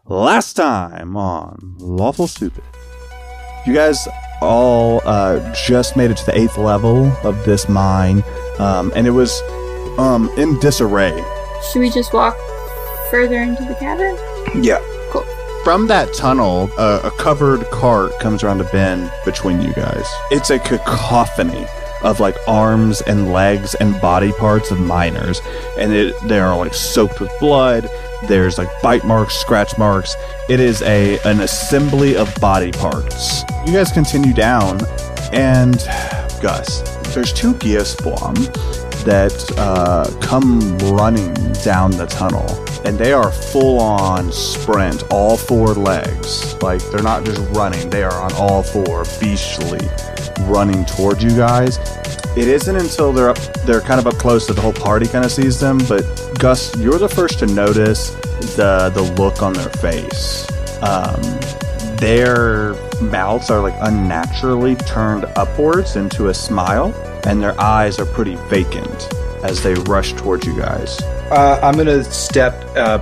last time on Lawful Stupid. You guys all just made it to the 8th level of this mine, and it was in disarray. Should we just walk further into the cabin? Yeah. Cool. From that tunnel, a covered cart comes around a bend between you guys. It's a cacophony of like arms and legs and body parts of miners, and they are like soaked with blood. There's like bite marks, scratch marks. It is an assembly of body parts. You guys continue down, and Gus, there's 2 Geospawn that come running down the tunnel, and they are full on sprint, all 4 legs. Like, they're not just running, they are on all 4, beastly, running toward you guys. It isn't until they're kind of up close that the whole party kind of sees them, but Gus, you're the first to notice the look on their face. Their mouths are like unnaturally turned upwards into a smile, and their eyes are pretty vacant as they rush towards you guys. I'm gonna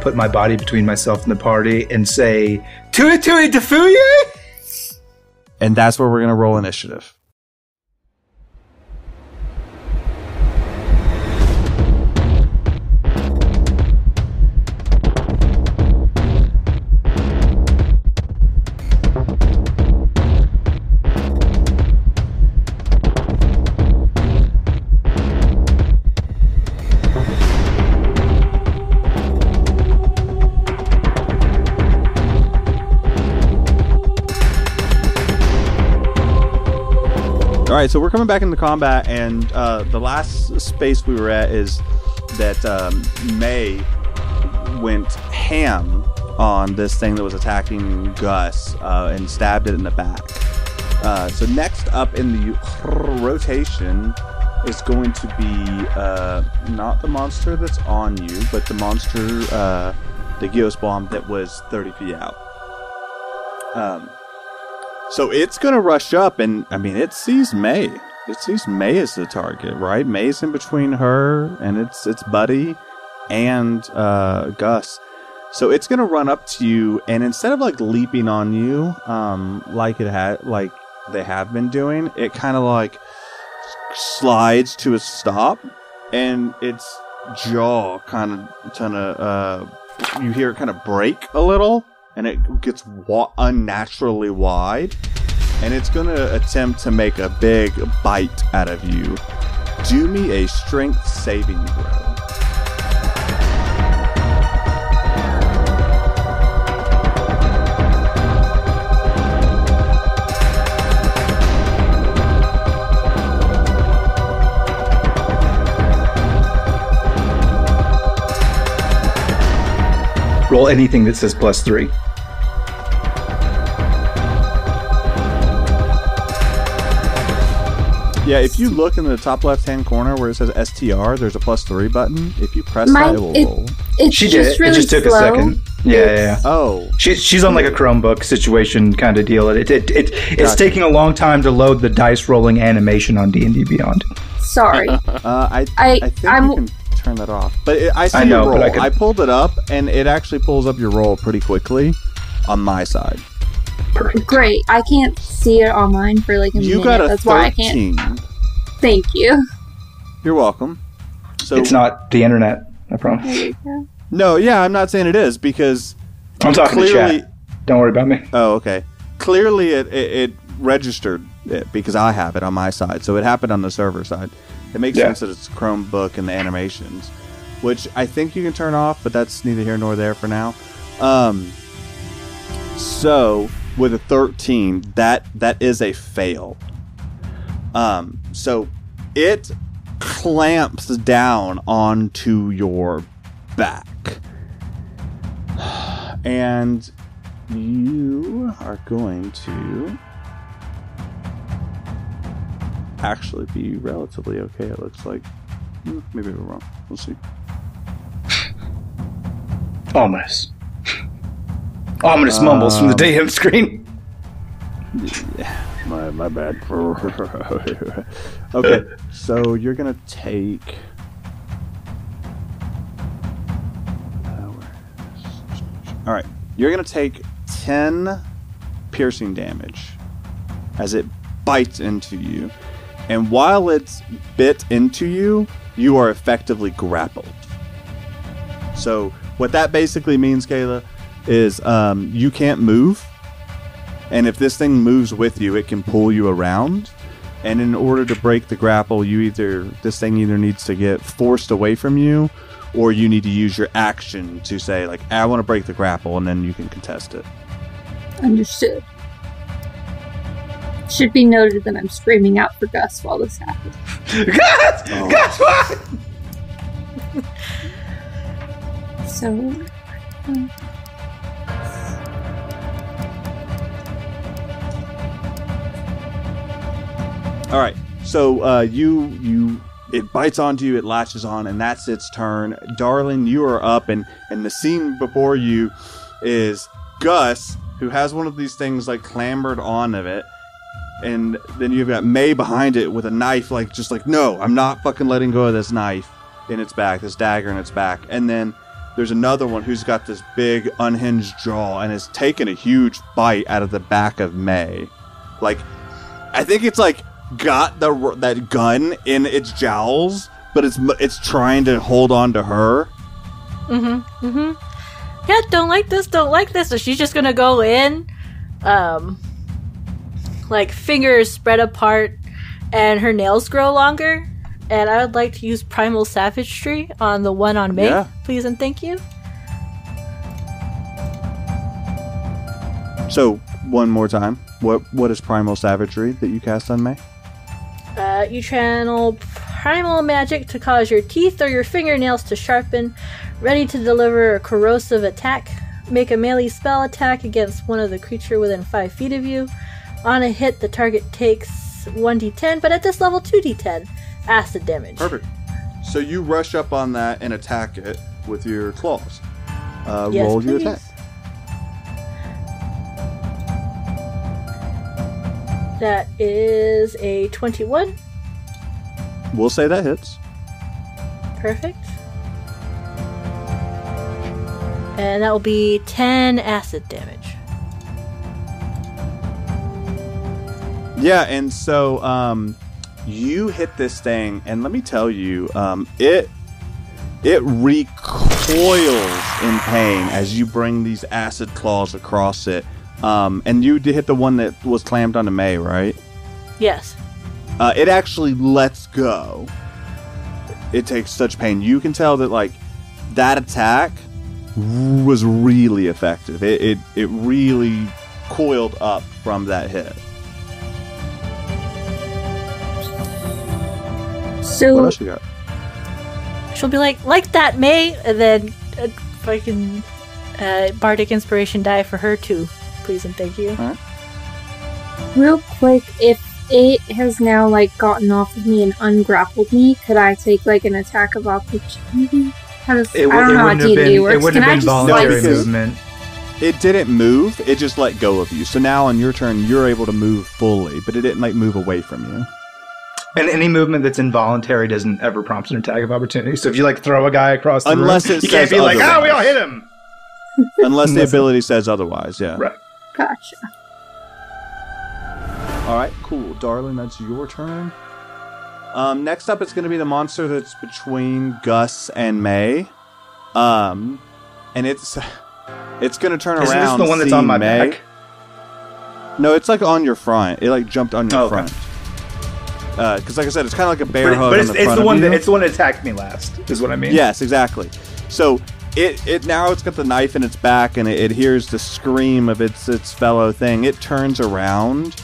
put my body between myself and the party and say, "Tui tui defuye!" And that's where we're gonna roll initiative. Alright, so we're coming back into combat, and the last space we were at is that May went ham on this thing that was attacking Gus and stabbed it in the back. So next up in the rotation is going to be not the monster that's on you, but the monster, the Geospawn that was 30 feet out. So it's going to rush up, and, I mean, it sees May. It sees May as the target, right? May's in between her and its buddy and Gus. So it's going to run up to you, and instead of, like, leaping on you like they have been doing, it kind of, like, slides to a stop, and its jaw kind of you hear it kind of break a little, and it gets unnaturally wide, and it's going to attempt to make a big bite out of you. Do me a strength saving throw. Roll anything that says +3. Yeah, if you look in the top left-hand corner where it says STR, there's a +3 button. If you press that, it will roll. She did it. Really, it just took a second. Yeah. Oh. She's on like a Chromebook situation kind of deal. It's taking a long time to load the dice rolling animation on D&D Beyond. Sorry. I think you can turn that off. But I see your roll. I pulled it up, and it actually pulls up your roll pretty quickly on my side. Perfect. Great. I can't see it on mine for like a minute. You got a That's 13. why I can't. Thank you. You're welcome. So it's not the internet, I promise. There you go. No, yeah, I'm not saying it is, because I'm talking to chat. Don't worry about me. Oh, okay. Clearly it registered it because I have it on my side, so it happened on the server side. It makes sense that it's Chromebook and the animations, which I think you can turn off, but that's neither here nor there for now. So with a 13, that is a fail. So it clamps down onto your back, and you are going to actually be relatively okay, it looks like. Maybe we're wrong. We'll see. Ominous mumbles from the DM screen. Yeah, my bad. Okay, so you're gonna take... Alright, You're going to take 10 piercing damage as it bites into you. And while it's bit into you, you are effectively grappled. So what that basically means, Kayla, is you can't move. And if this thing moves with you, it can pull you around. And in order to break the grapple, this thing either needs to get forced away from you, or you need to use your action to say, like, I want to break the grapple, and then you can contest it. Understood. Should be noted that I'm screaming out for Gus while this happens. Gus! Oh. Gus, what? So... All right. So it bites onto you, it latches on, and that's its turn. Darling, you are up, and the scene before you is Gus, who has one of these things like clambered onto it, and then you've got May behind it with a knife, like just like, no, I'm not fucking letting go of this knife in its back, this dagger in its back. And then there's another one who's got this big unhinged jaw and has taken a huge bite out of the back of May. Like, I think it's like got that gun in its jowls, but it's trying to hold on to her. Yeah, don't like this. So she's just gonna go in, like fingers spread apart, and her nails grow longer. And I would like to use Primal Savagery on the one on May, please and thank you. So one more time, what is Primal Savagery that you cast on May? You channel primal magic to cause your teeth or your fingernails to sharpen, ready to deliver a corrosive attack. Make a melee spell attack against one of the creature within 5 feet of you. On a hit, the target takes 1d10, but at this level, 2d10 acid damage. Perfect. So you rush up on that and attack it with your claws. Yes, roll your please. attack. That is a 21. We'll say that hits. Perfect. And that will be 10 acid damage. Yeah, and so you hit this thing, and let me tell you, it recoils in pain as you bring these acid claws across it. And you did hit the one that was clamped onto May, right? Yes. It actually lets go. It takes such pain. You can tell that, like, that attack was really effective. It really coiled up from that hit. So what else you got? She'll be like that, May, and then fucking Bardic Inspiration die for her too. Please and thank you. All right. real quick, if it has now like gotten off of me and ungrappled me, could I take like an attack of opportunity? How does I don't know how D&D works. It wouldn't have been voluntary movement. It didn't move. It just let go of you. So now on your turn, you're able to move fully, but it didn't like move away from you. And any movement that's involuntary doesn't ever prompt an attack of opportunity. So if you like throw a guy across the room, you can't be like, "Oh, we all hit him." Unless the ability says otherwise, yeah. Right. Gotcha. All right, cool, darling. That's your turn. Next up, it's going to be the monster that's between Gus and May. And it's going to turn around. Isn't this the one that's on my back? No, it's like on your front. It like jumped on your front. Because like I said, it's kind of like a bear hug on the front of you. It's the one that attacked me last, is what I mean. Yes, exactly. So it now it's got the knife in its back, and it hears the scream of its fellow thing. It turns around.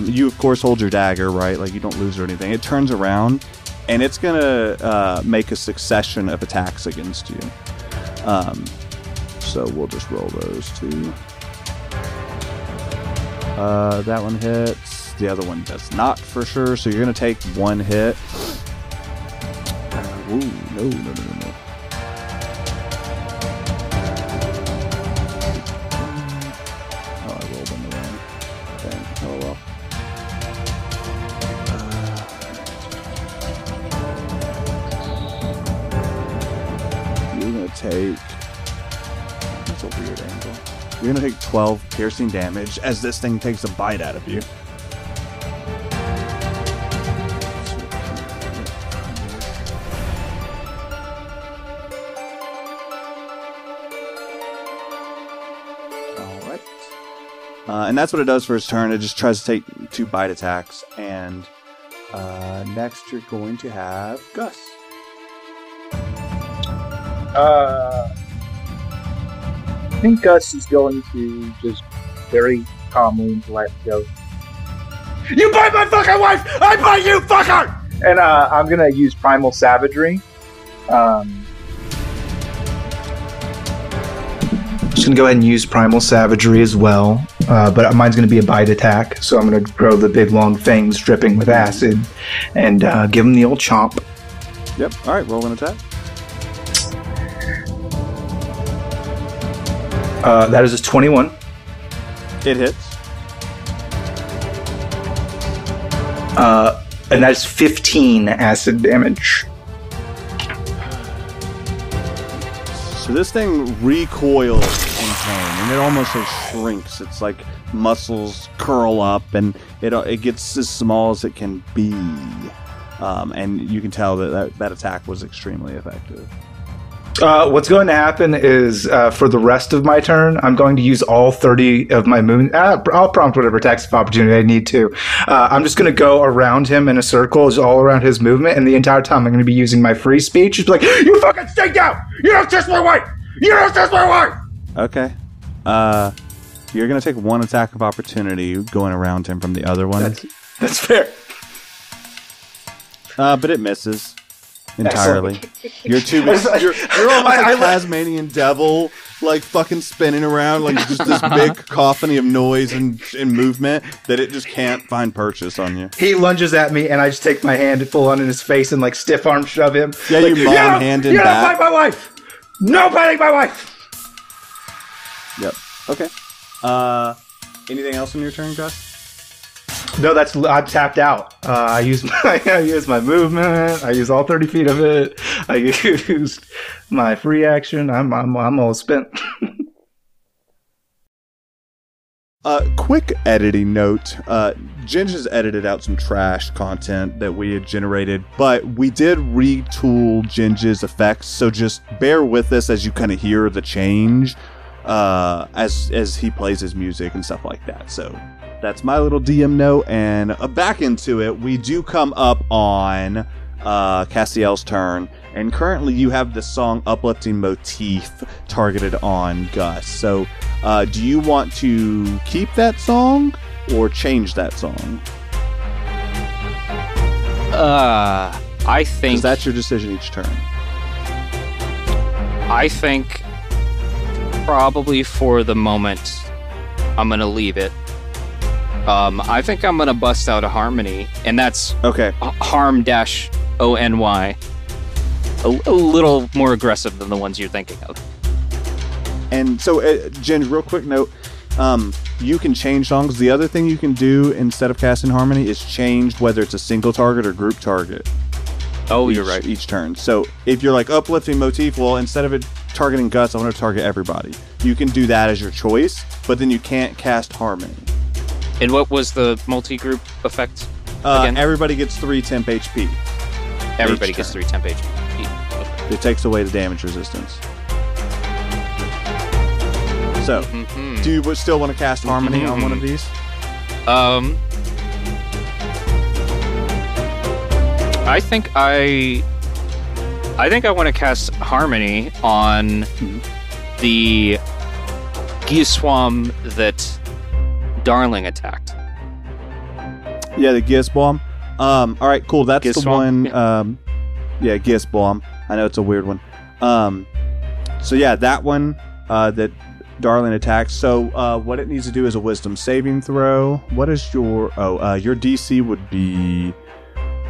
You of course hold your dagger, right? Like you don't lose or anything. It turns around, and it's gonna make a succession of attacks against you. So we'll just roll those two. That one hits. The other one does not for sure. So you're gonna take one hit. Ooh, no. Oh, I rolled on the wrong thing. Oh well. You're gonna take. That's a weird angle. You're going to take 12 piercing damage as this thing takes a bite out of you. All right. And that's what it does for its turn. It just tries to take 2 bite attacks. And next you're going to have Gus. I think Gus is going to just very calmly let go. You bite my fucking wife! I bite you, fucker! And I'm gonna use Primal Savagery. Just gonna go ahead and use Primal Savagery as well. But mine's gonna be a bite attack, so I'm gonna grow the big long fangs dripping with acid and give him the old chomp. Yep. All right. Roll an attack. That is a 21. It hits. And that's 15 acid damage. So this thing recoils in pain, and it almost shrinks. It's like muscles curl up, and it gets as small as it can be. And you can tell that attack was extremely effective. What's going to happen is, for the rest of my turn, I'm going to use all 30 of my movement. I'll prompt whatever attacks of opportunity I need to. I'm just going to go around him in a circle, just all around his movement, and the entire time I'm going to be using my free speech. Just be like, you fucking stay down! You don't touch my wife! You don't touch my wife! Okay. You're going to take 1 attack of opportunity going around him from the other one. That's fair. But it misses. Entirely. You're too big. You're almost like a Tasmanian devil, like fucking spinning around, like just this big cacophony of noise and movement that it just can't find purchase on you. He lunges at me, and I just take my hand full on in his face and like stiff arm shove him. Yeah, like, you mom hand him back. You don't bite my wife! No biting my wife! Yep. Okay. Anything else in your turn, Gus? No, I'm tapped out. I use my movement. I use all 30 feet of it. I used my free action. I'm all spent. Quick editing note. Ginge has edited out some trash content that we had generated, but we did retool Ginge's effects, so just bear with us as you kind of hear the change as he plays his music and stuff like that. So that's my little DM note, and back into it, we do come up on Cassiel's turn, and currently you have the song Uplifting Motif targeted on Gus. So do you want to keep that song or change that song? I think... 'Cause that's your decision each turn. I think probably for the moment I'm going to leave it. I think I'm gonna bust out a harmony, and that's okay. harm-ony. A little more aggressive than the ones you're thinking of. And so, Jen, real quick note, you can change songs. The other thing you can do instead of casting harmony is change whether it's a single target or group target. Oh, you're right. Each turn. So if you're like uplifting motif, well, instead of it targeting Gus, I want to target everybody. You can do that as your choice, but then you can't cast harmony. And what was the multi-group effect again? Everybody gets 3 temp HP. Everybody gets 3 temp HP. Okay. It takes away the damage resistance. So, do you still want to cast harmony on one of these? I think I want to cast harmony on the Geoswam that Darling attacked. Yeah, the Gisbomb. All right, cool. That's Gisbomb? the one. Yeah, Gisbomb. I know it's a weird one. So yeah, that one that Darling attacks. So what it needs to do is a Wisdom saving throw. What is your? Your DC would be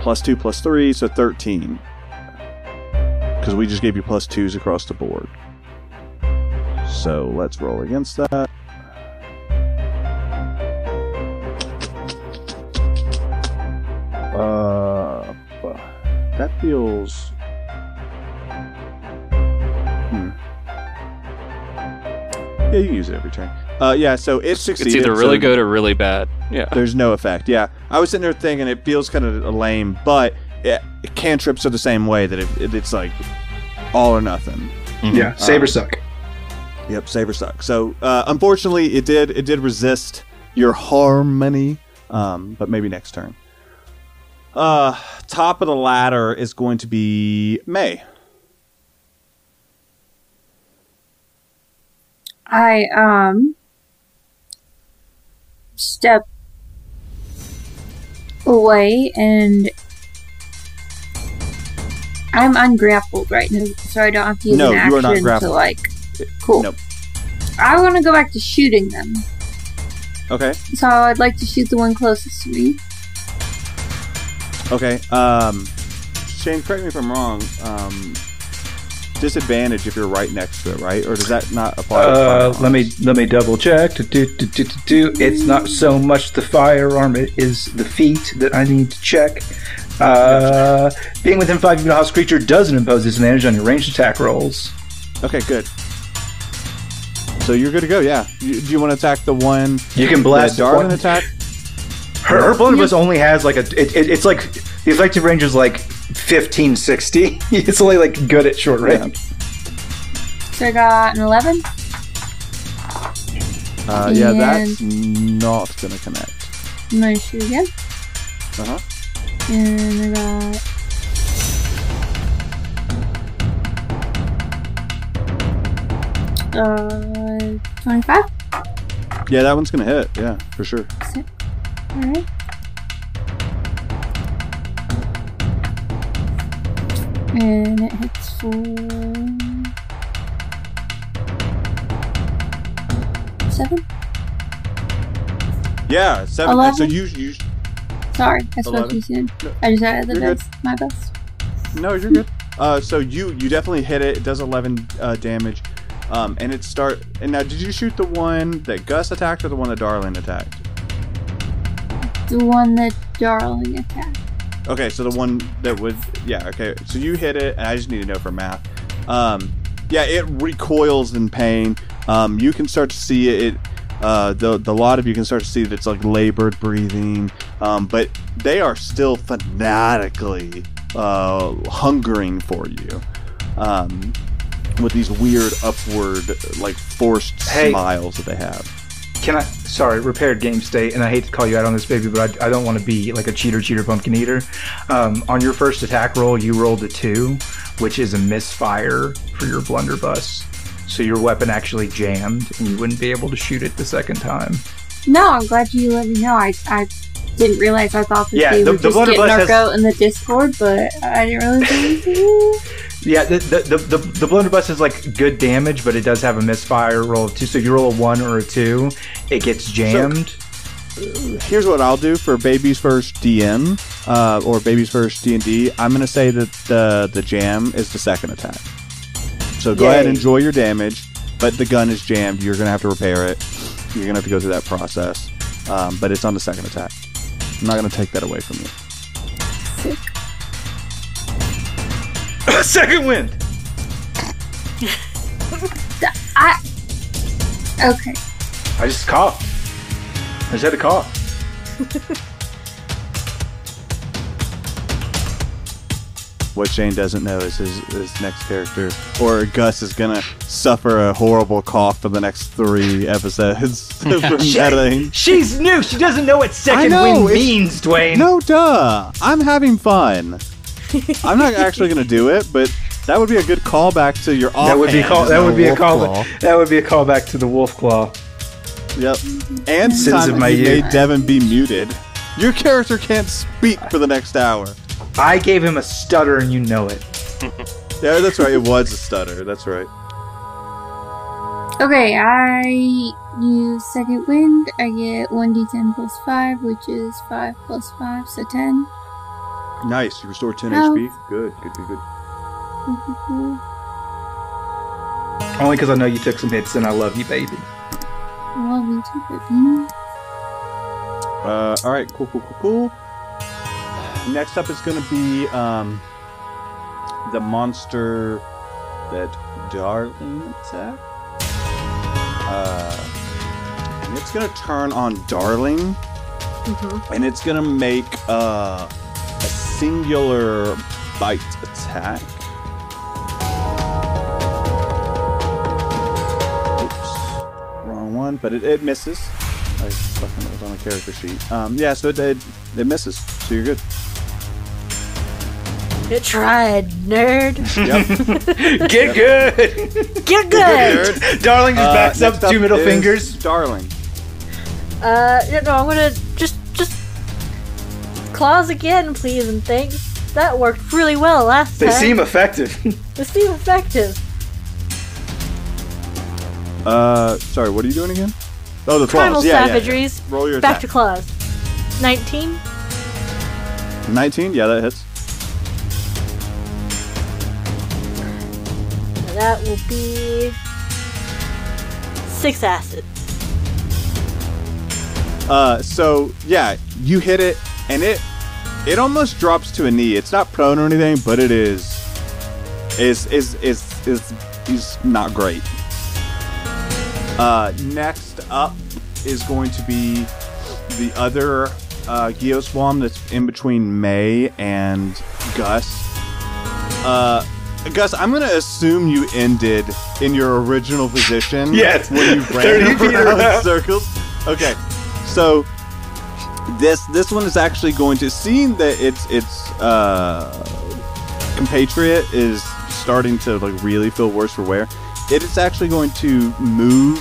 +2 +3, so 13. Because we just gave you +2s across the board. So let's roll against that. That feels... Yeah, you can use it every turn. Yeah, so it succeeded. It's either really good or really bad. Yeah. There's no effect. Yeah. I was sitting there thinking it feels kind of lame, but cantrips are the same way, that it's like all or nothing. Mm-hmm. Yeah, save or suck. Yep, save or suck. So, unfortunately, it did resist your harmony, but maybe next turn. Top of the ladder is going to be May. I step away, and I'm ungrappled right now, so I don't have to use an action you are not grappled. Cool. Nope. I want to go back to shooting them. Okay. So I'd like to shoot the one closest to me. Okay. Shane, correct me if I'm wrong. Disadvantage if you're right next to it, right? Or does that not apply? Let me double check. It's not so much the firearm; it is the feat that I need to check. Being within 5 feet of a hostile creature doesn't impose disadvantage on your ranged attack rolls. Okay, good. So you're good to go. Yeah. Do you want to attack the one? You can blast Darwin attack. Her blunderbuss only has like it's like the effective range is like 1560. It's only like good at short range. So I got an 11. Yeah, that's not gonna connect. I'm gonna shoot again. Uh-huh. And I got 25. Yeah, that one's gonna hit. Yeah, for sure. Alright. And it hits for 7. Yeah, 7. 11? So you. Sorry, I spoke too soon. I just had the You're best. My best. No, you're good. So you definitely hit it. It does 11 damage. And it start. And now, did you shoot the one that Gus attacked or the one that Darling attacked? The one that Darling attacked. Okay, so the one that was, yeah, okay. So you hit it, and I just need to know for math. Yeah, it recoils in pain. You can start to see it. The lot of you can start to see that it's like labored breathing, but they are still fanatically hungering for you, with these weird upward, like forced smiles that they have. Can I? Sorry, repaired game state, and I hate to call you out on this, baby, but I don't want to be like a cheater, pumpkin eater. On your first attack roll, you rolled a 2, which is a misfire for your blunderbuss. So your weapon actually jammed, and you wouldn't be able to shoot it the second time. No, I'm glad you let me know. I didn't realize. I thought that they were just getting our goat in the Discord, but I didn't realize anything. Yeah, the blunderbuss is like good damage, but it does have a misfire roll of 2. So if you roll a 1 or a 2, it gets jammed. So, here's what I'll do for Baby's First DM, or Baby's First D&D. I'm going to say that the jam is the second attack. So go ahead and enjoy your damage, but the gun is jammed. You're going to have to repair it. You're going to have to go through that process. But it's on the second attack. I'm not going to take that away from you. Sick. Second wind! Okay. I just coughed. I just had to cough. What Shane doesn't know is his next character, or Gus, is gonna suffer a horrible cough for the next 3 episodes. She's new. She doesn't know what second wind means, Dwayne. No, duh. I'm having fun. I'm not actually gonna do it, but that would be a good callback to your offhand. That would be a callback to the wolf claw. Yep. And Sins of my you youth. made Devin be muted. Your character can't speak for the next hour. I gave him a stutter, and you know it. Yeah, that's right. It was a stutter. That's right. Okay, I use second wind. I get 1d10 plus 5, which is 5 plus 5, so 10. Nice. You restore 10 Oh. HP. Good. Only because I know you took some hits, and I love you, baby. I love you too, baby. All right. Cool. Next up is going to be the monster that Darling attacked. going to turn on Darling, and it's going to make a singular bite attack. Oops, wrong one, but it misses. I fucking was on the character sheet. Yeah, so it misses, so you're good. It tried, nerd. Yep. Get good. Get good. Darling just backs up 2 middle fingers. Darling. No, I'm gonna just claws again, please and thanks. That worked really well last time. They seem effective. They seem effective. Sorry, what are you doing again? Oh, the Primal claws. Yeah, savageries. Yeah. Roll your Back attack. to claws. 19. 19? Yeah, that hits. That will be 6 acid. So yeah, you hit it, and it almost drops to a knee. It's not prone or anything, but it is not great. Next up is going to be the other Geoswarm that's in between May and Gus. Gus, I'm going to assume you ended in your original position. Yes. When you ran around in circles. Okay. So this one is actually going to, seeing that its compatriot is starting to like really feel worse for wear, it is actually going to move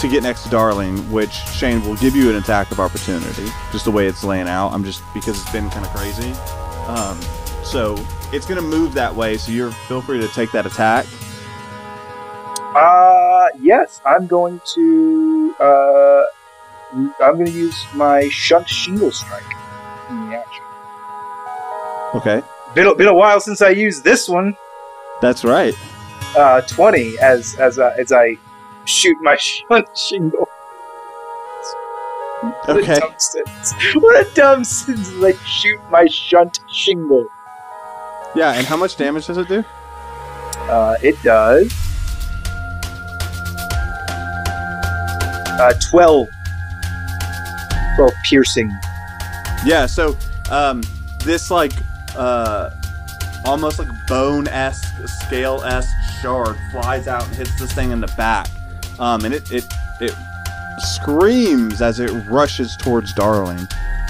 to get next to Darling, which Shane will give you an attack of opportunity, just the way it's laying out. Because it's been kind of crazy. So it's going to move that way, so feel free to take that attack. Yes, I'm going to use my Shunt Shingle Strike in the action. Okay. Been a while since I used this one. That's right. 20 as I shoot my Shunt Shingle. Okay. What a dumb sentence! Like, shoot my Shunt Shingle. Yeah, and how much damage does it do? It does 12 piercing. Yeah, so this like almost like bone-esque, scale-esque shard flies out and hits this thing in the back. And it screams as it rushes towards Darling.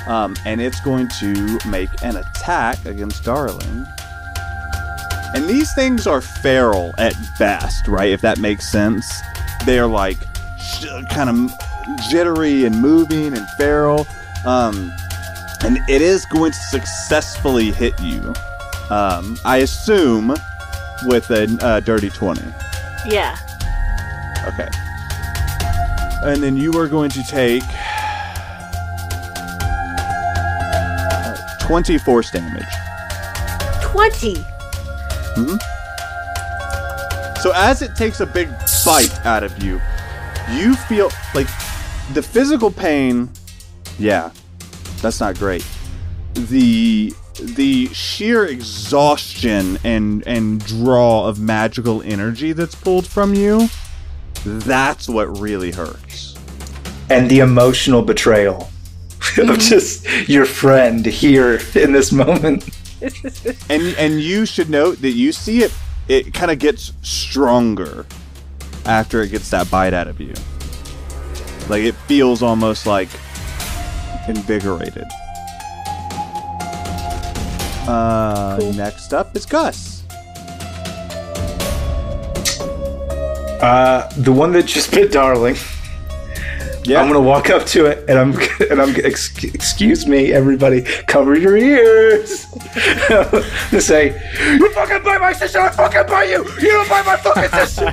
And it's going to make an attack against Darling. And these things are feral at best, right? If that makes sense. They're like kind of jittery and moving and feral. And it is going to successfully hit you. I assume with a dirty 20. Yeah. Okay. And then you are going to take 20 force damage. 20? Mm-hmm. So as it takes a big bite out of you, you feel like the physical pain, yeah, that's not great. The sheer exhaustion and draw of magical energy that's pulled from you, that's what really hurts. And the emotional betrayal of just your friend here in this moment. And you should note that you see it kind of gets stronger after it gets that bite out of you. Like, it feels almost like invigorated. Cool. Next up is Gus. The one that just bit Darling. Yeah. I'm gonna walk up to it and I'm excuse me, everybody, cover your ears. To say, you fucking bite my sister, I fucking bite you. You don't bite my fucking sister.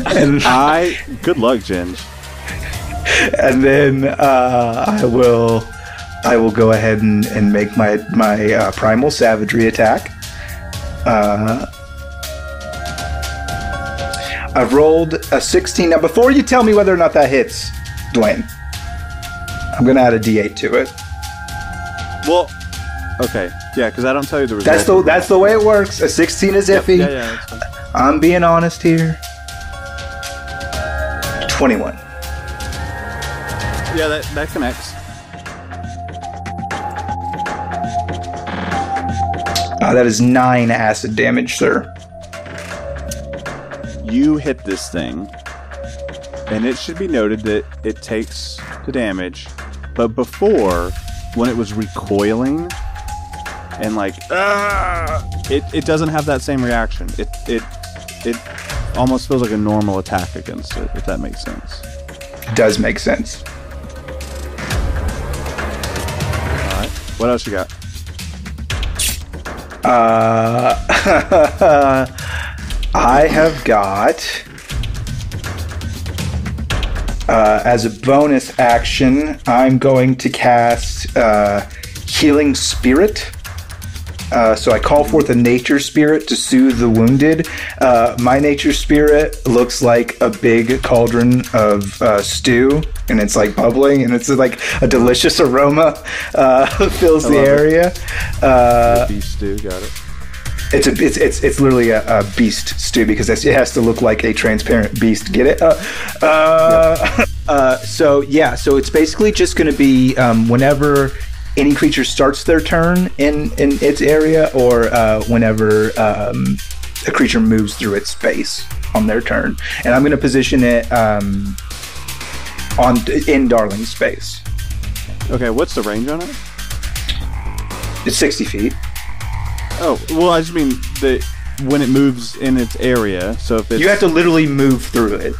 And good luck, Ginge. And then I will go ahead and make my primal savagery attack. I've rolled a 16. Now, before you tell me whether or not that hits, Dwayne, I'm going to add a D8 to it. Well, okay. Yeah, because I don't tell you the result. That's the way it works. A 16 is iffy. Yeah, that's fine. I'm being honest here. 21. Yeah, that connects. That is 9 acid damage, sir. You hit this thing, and it should be noted that it takes the damage, but before, when it was recoiling and like, it doesn't have that same reaction. It almost feels like a normal attack against it, if that makes sense. It does make sense. Alright, what else you got? I have got, as a bonus action, I'm going to cast Healing Spirit. So I call forth a nature spirit to soothe the wounded. My nature spirit looks like a big cauldron of stew, and it's like bubbling, and it's like a delicious aroma fills the area. Beef stew, got it. It's literally a beast stew because it has to look like a transparent beast. Get it? So it's basically just going to be whenever any creature starts their turn in its area, or whenever a creature moves through its space on their turn, and I'm going to position it in Darling's space. Okay, what's the range on it? It's 60 feet. Oh, well, I just mean when it moves in its area. So if it's... You have to literally move through it.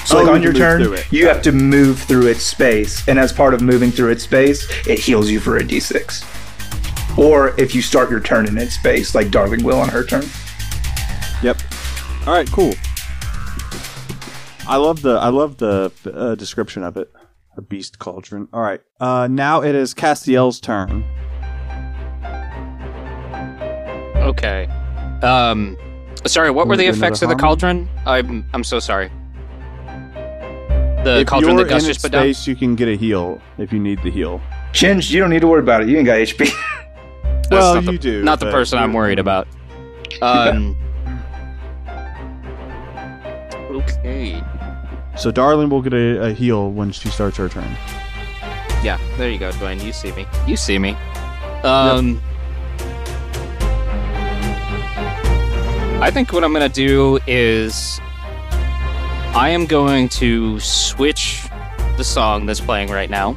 So on your turn, you have to move through its space, and as part of moving through its space, it heals you for a d6. Or if you start your turn in its space, like Darling will on her turn. Yep. All right, cool. I love the description of it. A beast cauldron. All right. Now it is Cassiel's turn. Okay. Sorry, what were the effects of the cauldron? I'm so sorry. The cauldron that Gus just put down? You can get a heal if you need the heal. Chinge, you don't need to worry about it. You ain't got HP. Well, you do. Not the person I'm worried about. Okay. So Darling will get a heal when she starts her turn. Yeah, there you go, Dwayne. You see me. You see me. I think what I'm going to do is I am going to switch the song that's playing right now.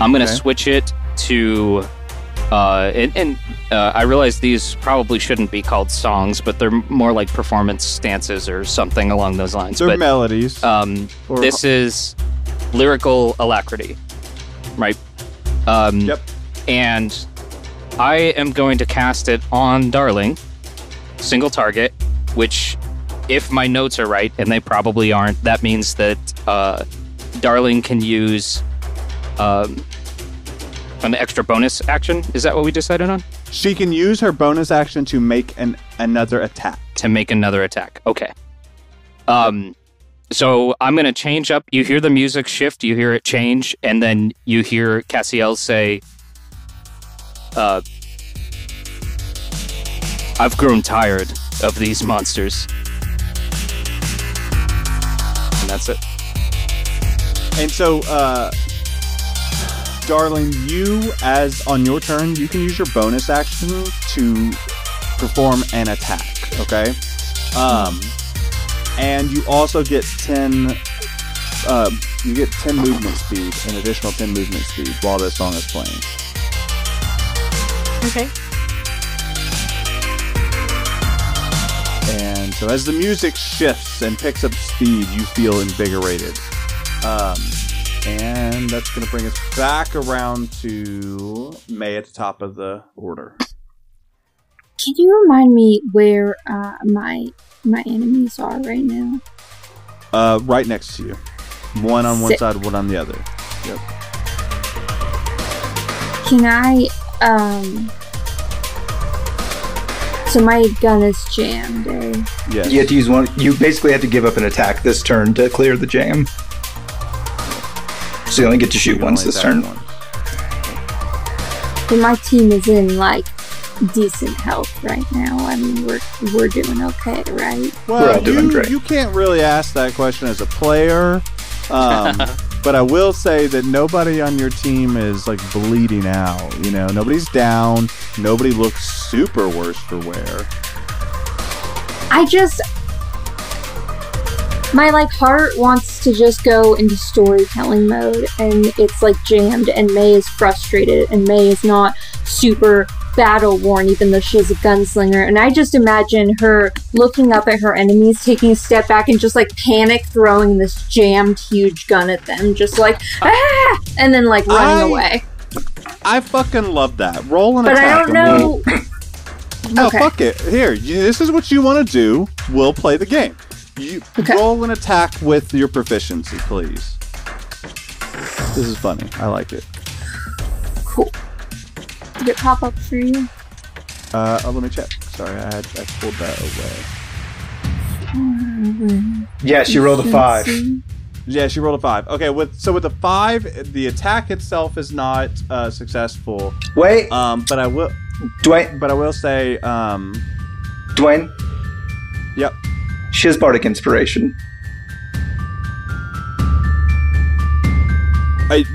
I'm going to switch it to... I realize these probably shouldn't be called songs, but they're more like performance stances or something along those lines. They're melodies. This is lyrical alacrity, right? Yep. And I am going to cast it on Darling, single target, which, if my notes are right, and they probably aren't, that means that Darling can use an extra bonus action. Is that what we decided on? She can use her bonus action to make another attack. To make another attack. Okay. So I'm going to change up. You hear the music shift, you hear it change, and then you hear Cassiel say, I've grown tired of these monsters. And that's it. And so, Darling, you, as on your turn, you can use your bonus action to perform an attack, okay? And you also get 10 movement speed, an additional 10 movement speed while this song is playing. Okay. And so as the music shifts and picks up speed, you feel invigorated. And that's going to bring us back around to May at the top of the order. Can you remind me where my enemies are right now? Right next to you. One on one side, one on the other. Yep. Can I, so my gun is jammed, eh? Yes. You have to use one. You basically have to give up an attack this turn to clear the jam. So you only get to shoot once this turn. But my team is in, like, decent health right now. I mean, we're doing okay, right? Well, you can't really ask that question as a player. But I will say that nobody on your team is like bleeding out. You know, nobody's down. Nobody looks super worse for wear. My like heart wants to just go into storytelling mode, and it's like jammed, and May is frustrated, and May is not super battle worn, even though she is a gunslinger. And I just imagine her looking up at her enemies, taking a step back, and just like panic throwing this jammed huge gun at them, just like ah, and then like running away. I fucking love that. Roll an attack. But I don't know. No, okay. Fuck it. Here, this is what you want to do. We'll play the game. You roll an attack with your proficiency, please. This is funny. I like it. Cool. Did it pop up for you? Let me check. Sorry, I pulled that away. Yeah, she rolled a 5. Yeah, she rolled a 5. Okay, with the 5, the attack itself is not successful. Wait. But I will. Dwayne. But I will say. Dwayne. Yep. She has bardic inspiration.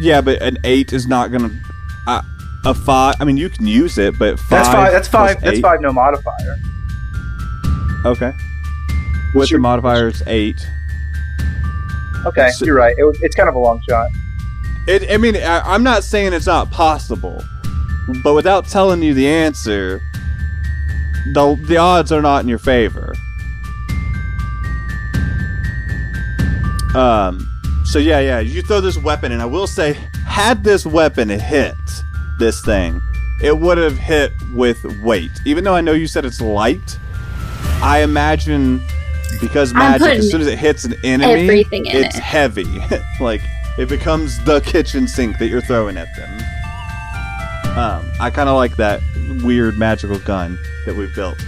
Yeah, but an 8 is not gonna. A 5. I mean, you can use it, but 5. That's 5. That's 5. No modifier. Okay. With your modifiers, 8. Okay, so, you're right. It's kind of a long shot. I mean, I'm not saying it's not possible, but without telling you the answer, the odds are not in your favor. So yeah, you throw this weapon, and I will say, had this weapon hit this thing, it would have hit with weight. Even though I know you said it's light, I imagine because magic, as soon as it hits an enemy, it's heavy. Like, it becomes the kitchen sink that you're throwing at them. I kind of like that weird magical gun that we've built.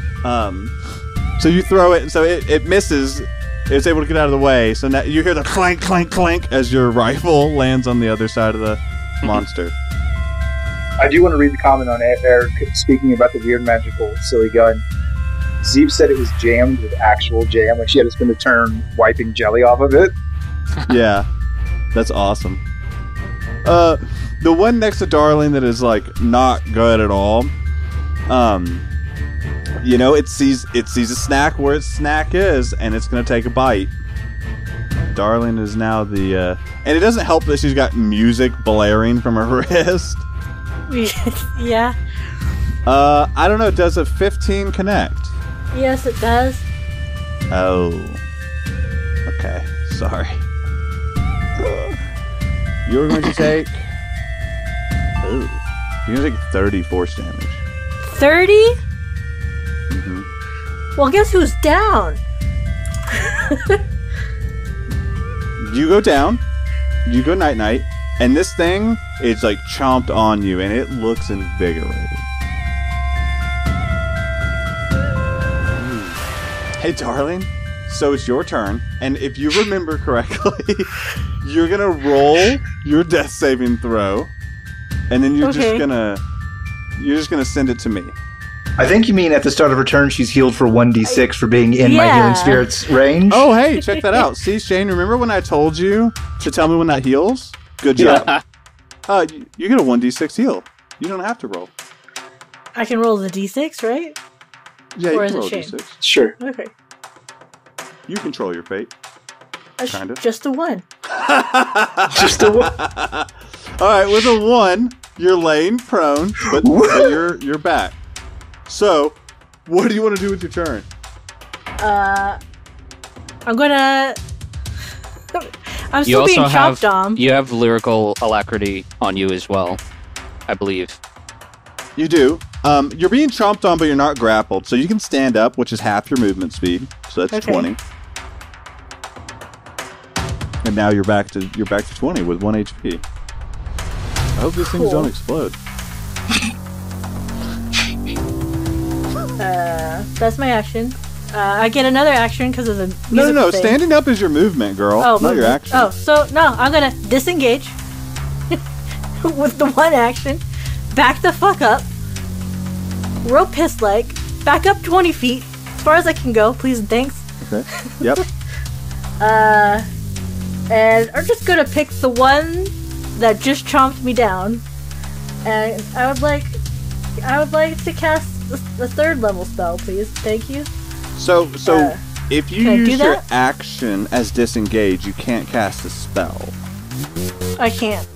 So you throw it, so it misses. It's able to get out of the way, so now you hear the clank, clank, clank as your rifle lands on the other side of the monster. I do want to read the comment on Eric speaking about the weird magical silly gun. Zeeb said it was jammed with actual jam, like she had to spend a turn wiping jelly off of it. Yeah, that's awesome. The one next to Darling that is like not good at all. You know, it sees a snack where its snack is, and it's gonna take a bite. Darling is now the and it doesn't help that she's got music blaring from her wrist. Yeah. I don't know. Does a 15 connect? Yes, it does. Oh. Okay. Sorry. You're going to take. Oh. You're going to take 30 force damage. 30? Mm-hmm. Well, guess who's down? You go down. You go night-night. And this thing is like chomped on you, and it looks invigorated. Hey, Darling. So it's your turn, and if you remember correctly, you're gonna roll your death saving throw, and then you're just gonna send it to me. I think you mean at the start of her turn, she's healed for 1d6 for being in my healing spirit's range. Oh, hey, check that out. See, Shane, remember when I told you to tell me when that heals? Good job. Yeah. You get a 1d6 heal. You don't have to roll. I can roll the d6, right? Yeah, or you can roll a d6. Sure. Okay. You control your fate. Kind of. Just a 1. Just a 1. All right, with a 1, you're laying prone, but you're back. So, what do you want to do with your turn? I'm gonna. I'm still being chopped on. You have lyrical alacrity on you as well, I believe. You do. You're being chomped on, but you're not grappled, so you can stand up, which is half your movement speed. So that's 20. And now you're back to 20 with 1 HP. I hope these things don't explode. That's my action. I get another action because of the musical No. thing. Standing up is your movement, girl. Not your action. Oh, so no, I'm gonna disengage with the 1 action, back the fuck up, real pissed-like, back up 20 feet, as far as I can go, please and thanks. Okay. Yep. And I'm just gonna pick the one that just chomped me down, and I would like to cast the 3rd level spell, please. Thank you. So if you use your that? action as disengage, you can't cast a spell. I can't,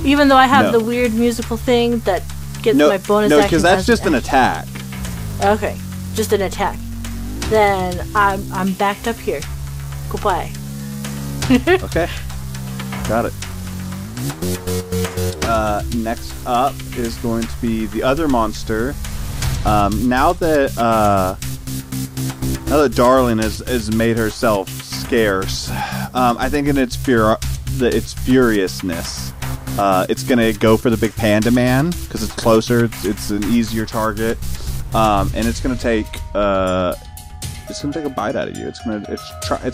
even though I have No. the weird musical thing that gets No, my bonus. no, action because that's as just an attack. Okay, just an attack. Then I'm backed up here. Goodbye. Okay. Got it. Next up is going to be the other monster. Now that Darling has made herself scarce, I think in its furiousness, it's gonna go for the big panda man because it's closer. It's an easier target, and it's gonna take a bite out of you. It's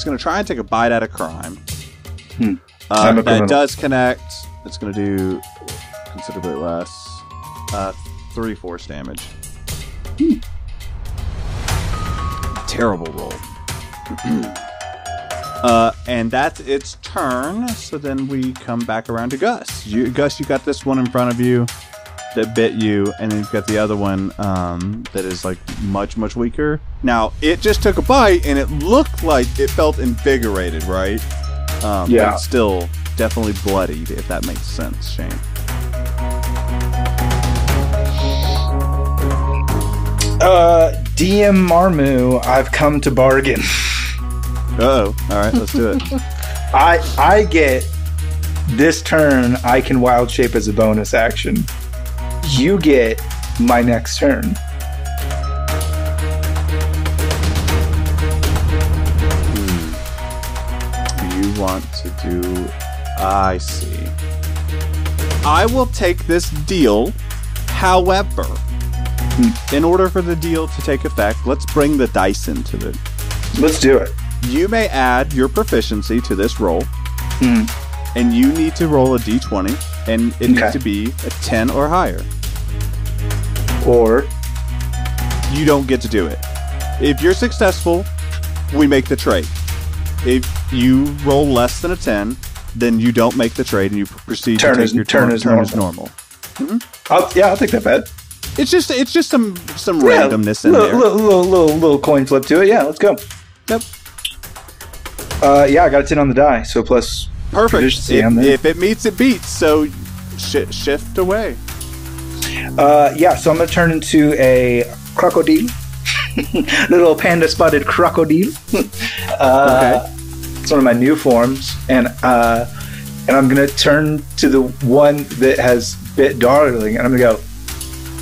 gonna try and take a bite out of crime. That does connect. It's gonna do considerably less. 3 force damage. Terrible roll. And that's its turn. So then we come back around to Gus. Gus, you got this one in front of you that bit you, and then you've got the other one that is like much weaker. Now it just took a bite, and it looked like it felt invigorated, right? But it's still definitely bloodied, if that makes sense, Shane. DM Marmu, I've come to bargain. Uh-oh. All right, let's do it. I get this turn, I can wild shape as a bonus action. You get my next turn. You want to do... I see. I will take this deal. However, in order for the deal to take effect, let's bring the dice into it. Let's do it. You may add your proficiency to this roll, and you need to roll a d20, and it needs to be a 10 or higher. Or you don't get to do it. If you're successful, we make the trade. If you roll less than a 10, then you don't make the trade, and you proceed to take your turn as normal. I'll take that bet. It's just some randomness in there. Little coin flip to it. Yeah, let's go. Yep. I got a 10 on the die, so plus perfect. If it meets, it beats. So shift away. So I'm going to turn into a crocodile. Little panda-spotted crocodile. Okay. It's one of my new forms. And I'm going to turn to the one that has bit Darling, and I'm going to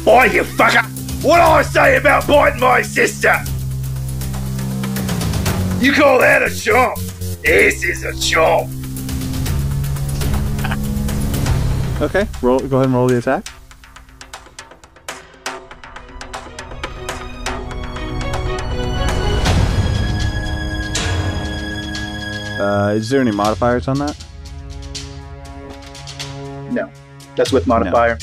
go, "Oi, you fucker! What do I say about biting my sister? You call that a chomp? This is a chomp." Okay, go ahead and roll the attack. Is there any modifiers on that? No. That's with modifier. No.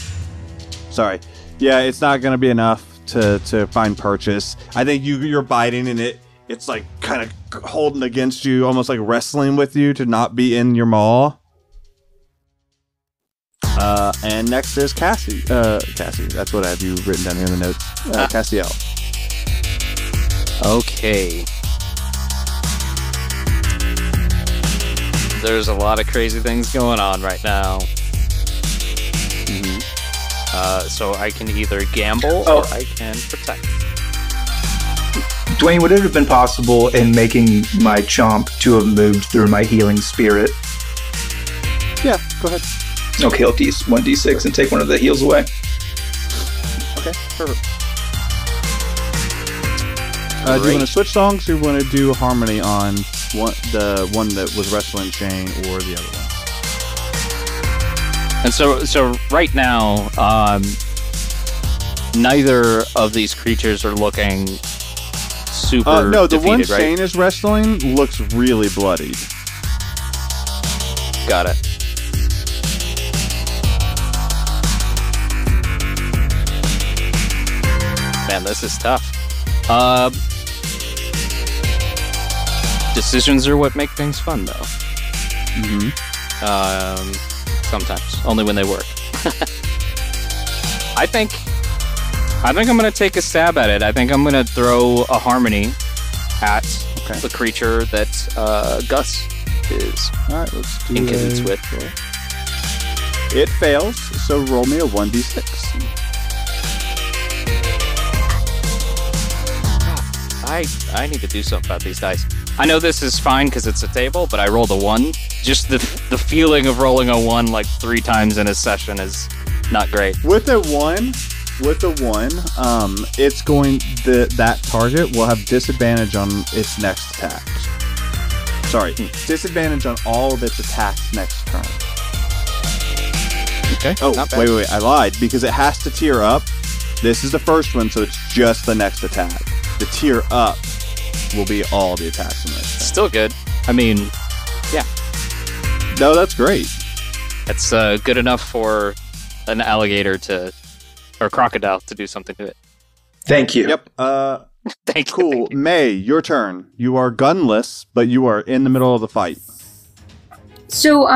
Sorry. Yeah, it's not going to be enough to find purchase. I think you're biting, and it's like kind of holding against you, almost like wrestling with you to not be in your maw. And next is Cassie. Cassie, that's what I have you written down here in the notes. Cassiel. Okay. There's a lot of crazy things going on right now. So I can either gamble or I can protect. Dwayne, would it have been possible in making my chomp to have moved through my healing spirit? Yeah, go ahead. Okay, I'll 1d6 and take one of the heals away. Okay, perfect. Do you want to switch songs, or you want to do harmony on the one that was wrestling Shane or the other one? And so right now, neither of these creatures are looking super no, the defeated, one right? Shane is wrestling looks really bloodied. Got it. Man, this is tough. Decisions are what make things fun, though. Sometimes. Only when they work. I think I'm going to take a stab at it. I think I'm going to throw a harmony at the creature that Gus is in cahoots with. It fails, so roll me a 1d6. I need to do something about these dice. I know this is fine because it's a table, but I rolled a 1. Just the feeling of rolling a 1 like 3 times in a session is not great. With a 1, it's going that target will have disadvantage on its next attack. Sorry, disadvantage on all of its attacks next turn. Okay. Oh, wait, I lied because it has to tier up. This is the first one, so it's just the next attack. The tier up will be all the attacks in this. Still good. I mean, yeah. No, that's great. That's good enough for an alligator or crocodile to do something to it. Thank you. Yep. Thank you. Cool. May, your turn. You are gunless, but you are in the middle of the fight. So,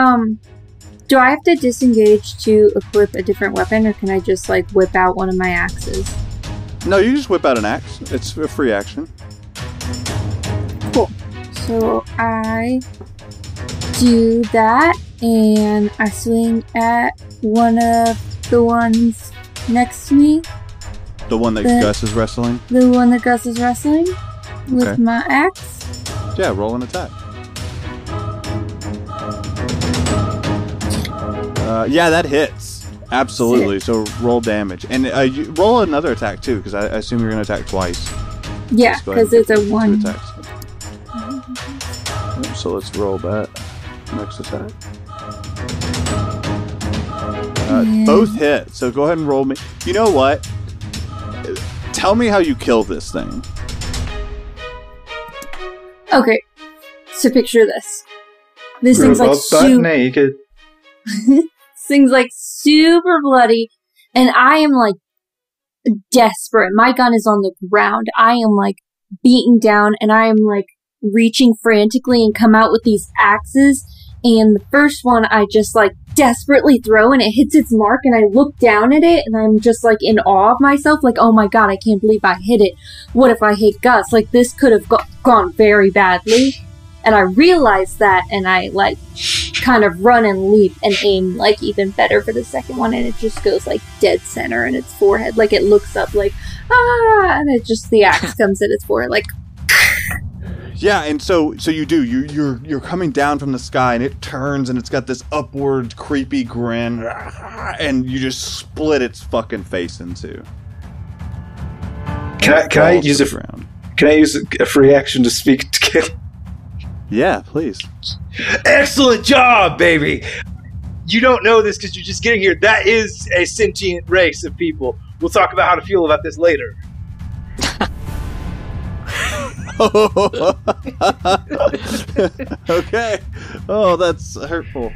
do I have to disengage to equip a different weapon, or can I just, like, whip out one of my axes? No, you just whip out an axe. It's a free action. Cool. So, I do that, and I swing at one of the ones next to me. The one that Gus is wrestling? The one that Gus is wrestling with my axe. Yeah, roll an attack. Yeah, that hits. Absolutely. So roll damage. And you roll another attack, too, because I assume you're going to attack twice. Yeah, because it's a 1. So let's roll that next attack. Both hit. So go ahead and roll me. You know what? Tell me how you kill this thing. Okay. So picture this. This thing's like naked. Thing's like super bloody, and I am like desperate. My gun is on the ground. I am like beaten down, and I am like reaching frantically and come out with these axes. And the first one I just like desperately throw, and it hits its mark, and I look down at it, and I'm just like in awe of myself, like, oh my god, I can't believe I hit it. What if I hit Gus? Like, this could have gone very badly. And I realized that, and I like kind of run and leap and aim like even better for the second one, and it just goes like dead center in its forehead. Like, it looks up like, and it just, the axe comes at its forehead like. Yeah, and so you do. You're coming down from the sky, and it turns, and it's got this upward creepy grin, and you just split its fucking face in two. Can I use a free action to speak to Kid? Yeah, please. Excellent job, baby! You don't know this because you're just getting here. That is a sentient race of people. We'll talk about how to feel about this later. Okay. Oh, that's hurtful.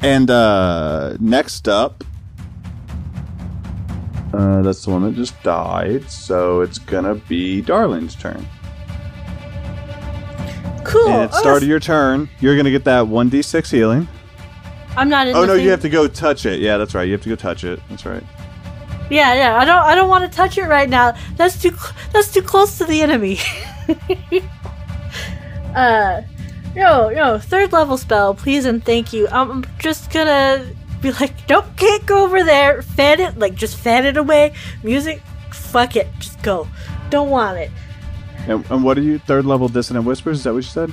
And next up, that's the one that just died, so it's gonna be Darling's turn. Cool. And at the start of your turn, you're gonna get that 1d6 healing. I'm not in Oh the no, thing. you have to go touch it. Yeah, that's right. You have to go touch it. That's right. Yeah. I don't want to touch it right now. That's too close to the enemy. Third level spell, please and thank you. I'm just gonna be like, nope, can't go over there. Fan it, like just fan it away. Music, fuck it, just go. Don't want it. And what are you? Third level dissonant whispers? Is that what you said?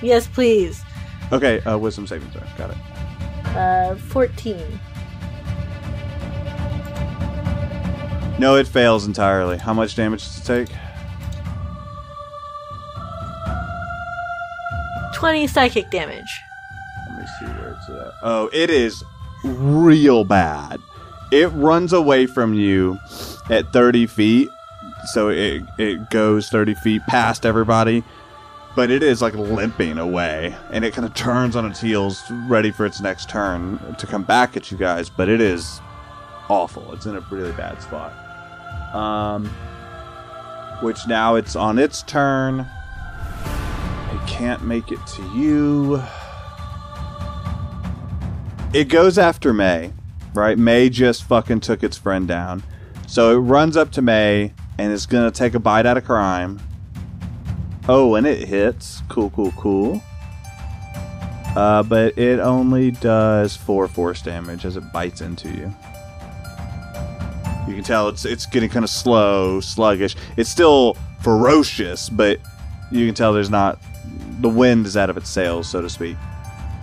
Yes, please. Okay, wisdom saving throw. Got it. 14. No, it fails entirely. How much damage does it take? 20 psychic damage. Let me see where it's at. Oh, it is real bad. It runs away from you at 30 feet. So it goes 30 feet past everybody. But it is like limping away. And it kind of turns on its heels, ready for its next turn to come back at you guys. But it is awful. It's in a really bad spot. Which now it's on its turn. It can't make it to you. It goes after May, right? May just fucking took its friend down. So it runs up to May and it's gonna take a bite out of crime. Oh, and it hits. Cool. But it only does 4 force damage as it bites into you. You can tell it's getting kind of slow, sluggish. It's still ferocious, but you can tell there's not... The wind is out of its sails, so to speak.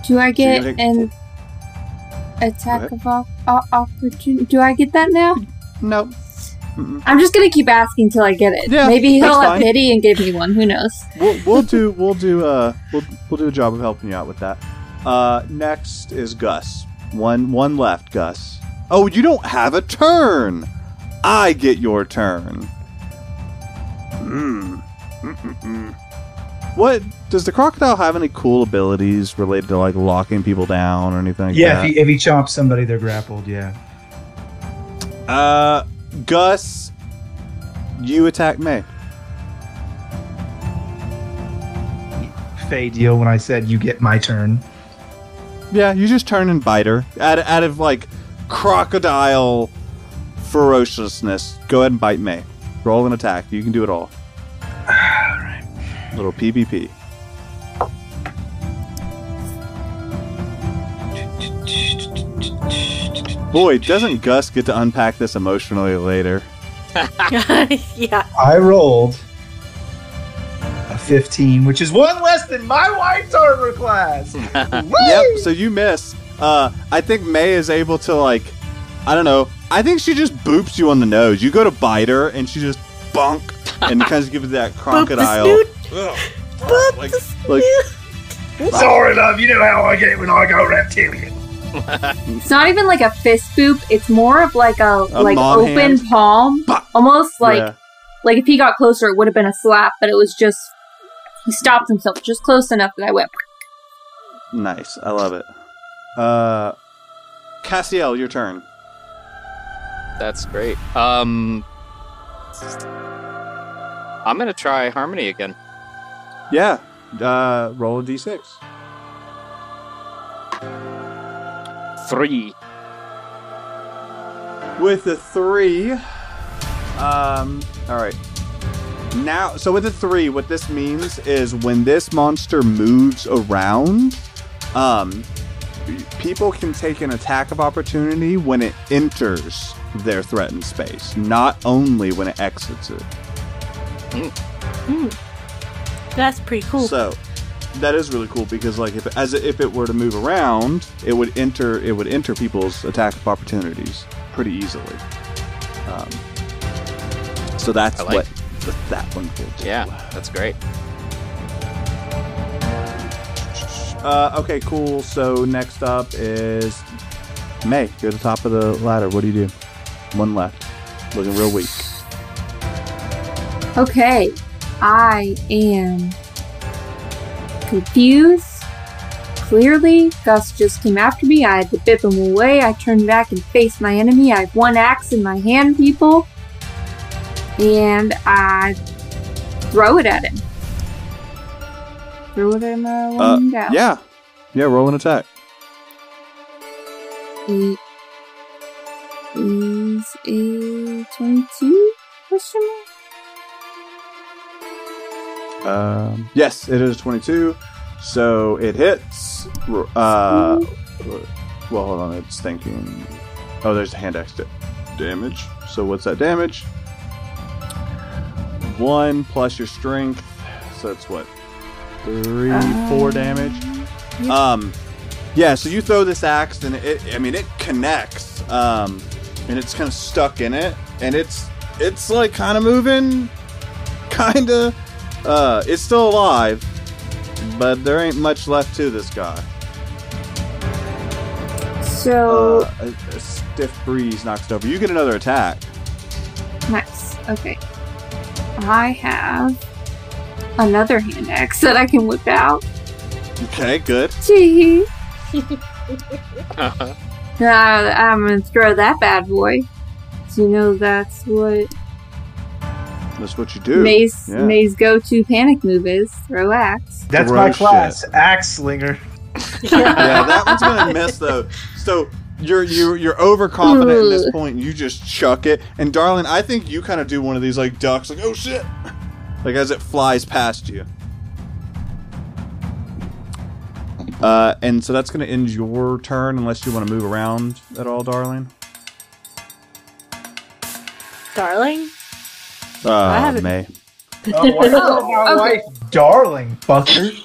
Do I get an attack of opportunity? Do I get that now? Nope. I'm just gonna keep asking till I get it. Yeah, maybe he'll have fine. pity and give me one. Who knows? We'll do a job of helping you out with that. Next is Gus. One left, Gus. Oh, you don't have a turn. I get your turn. What does the crocodile have any cool abilities related to like locking people down or anything like that? if he chomps somebody, they're grappled. Yeah. Gus, you attack May. Fey deal when I said you get my turn. Yeah, you just turn and bite her. Out of like crocodile ferociousness. Go ahead and bite May. Roll an attack. You can do it all. Alright. Little PvP. Boy, doesn't Gus get to unpack this emotionally later? Yeah. I rolled a 15, which is one less than my wife's armor class. Yep, so you miss. I think May is able to, like, I don't know. I think she just boops you on the nose. You go to bite her, and she just bonk, and kind of gives that crocodile. Sorry, love. You know how I get when I go reptilian. It's not even like a fist boop. It's more of like a like mom open hand. palm, almost like Yeah. like if he got closer, it would have been a slap. But it was just he stopped himself just close enough that I went. Nice. I love it. Cassiel, your turn. That's great. I'm gonna try Harmony again. Yeah. Roll a d6. 3. With the 3, alright. Now, so with the 3, what this means is when this monster moves around, people can take an attack of opportunity when it enters their threatened space, not only when it exits it. That's pretty cool. So, that is really cool because, like, if it were to move around, it would enter people's attack of opportunities pretty easily. So that's what that one will do. Yeah, that's great. Okay, cool. So next up is May. You're at the top of the ladder. What do you do? One left. Looking real weak. Okay, I am confused. Clearly, Gus just came after me. I had to bip him away. I turned back and faced my enemy. I have one axe in my hand, people. And I throw it at him. Throw it at him when he's down. Yeah. Yeah, roll an attack. It is a 22? Question mark? Yes, it is 22. So it hits. Well, hold on. It's thinking. Oh, there's the hand axe damage. So what's that damage? 1 plus your strength. So that's what? 4 damage. Yeah, so you throw this axe and it connects. And it's kind of stuck in it. And it's like kind of moving. Kind of. It's still alive. But there ain't much left to this guy. So... a stiff breeze knocks it over. You get another attack. Nice. Okay. I have another hand axe that I can whip out. Okay, good. Gee. I'm gonna throw that bad boy. So you know that's what you do. May's go-to panic move is throw axe. That's Throw my class, shit. axe slinger. Yeah, that one's gonna miss though. So you're overconfident at this point. You just chuck it. And darling, I think you kind of do one of these like ducks, like oh shit, like as it flies past you. And so that's gonna end your turn, unless you want to move around at all, darling. Darling? I haven't- May. Oh, why is my wife darling, fucker?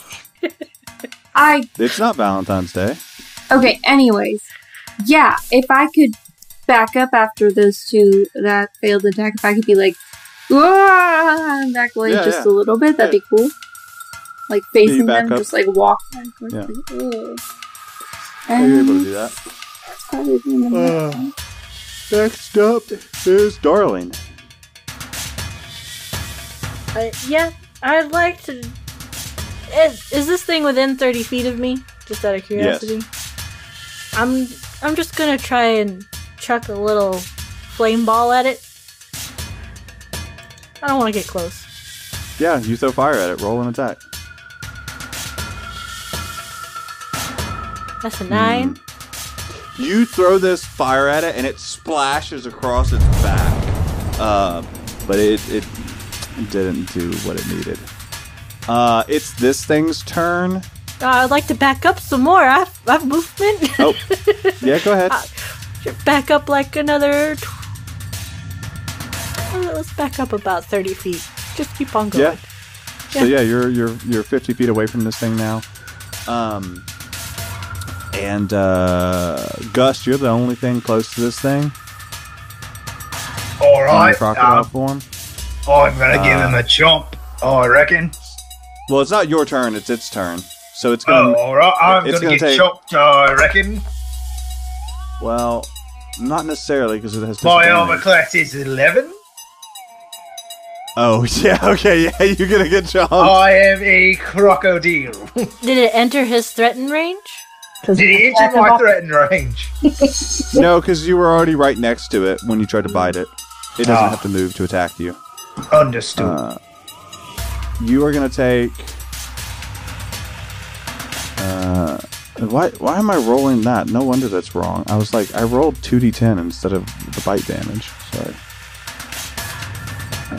It's not Valentine's Day. Okay, anyways. Yeah, if I could back up after those two that failed attack, if I could be like, "Whoa!" back away just a little bit, that'd be cool. Like facing them, up. just like walk backwards. Yeah. Like, "Whoa." You're able to do that. Probably be in the middle. Next up is Darling. Yeah, I'd like to... Is this thing within 30 feet of me? Just out of curiosity? Yes. I'm just gonna try and chuck a little flame ball at it. I don't want to get close. Yeah, you throw fire at it. Roll an attack. That's a 9. You throw this fire at it, and it splashes across its back. But it didn't do what it needed. It's this thing's turn. I'd like to back up some more. I've movement. Oh, yeah, go ahead. Back up like another... let's back up about 30 feet. Just keep on going. Yeah. So yeah, you're 50 feet away from this thing now. And Gus, you're the only thing close to this thing. All In right. crocodile form. I'm gonna give him a chomp. I reckon. Well, it's not your turn; it's its turn. So it's gonna. Oh, all right. I'm it's gonna get take- chopped. I reckon. Well, not necessarily because it has. My disadvantage. armor class is 11. Oh yeah, okay, yeah, you're gonna get jumped. I am a crocodile. Did it enter his threatened range? Did he enter my threatened range? No, because you were already right next to it when you tried to bite it. It doesn't have to move to attack you. Understood. You are gonna take. Why am I rolling that? No wonder that's wrong. I was like, I rolled 2d10 instead of the bite damage. Sorry.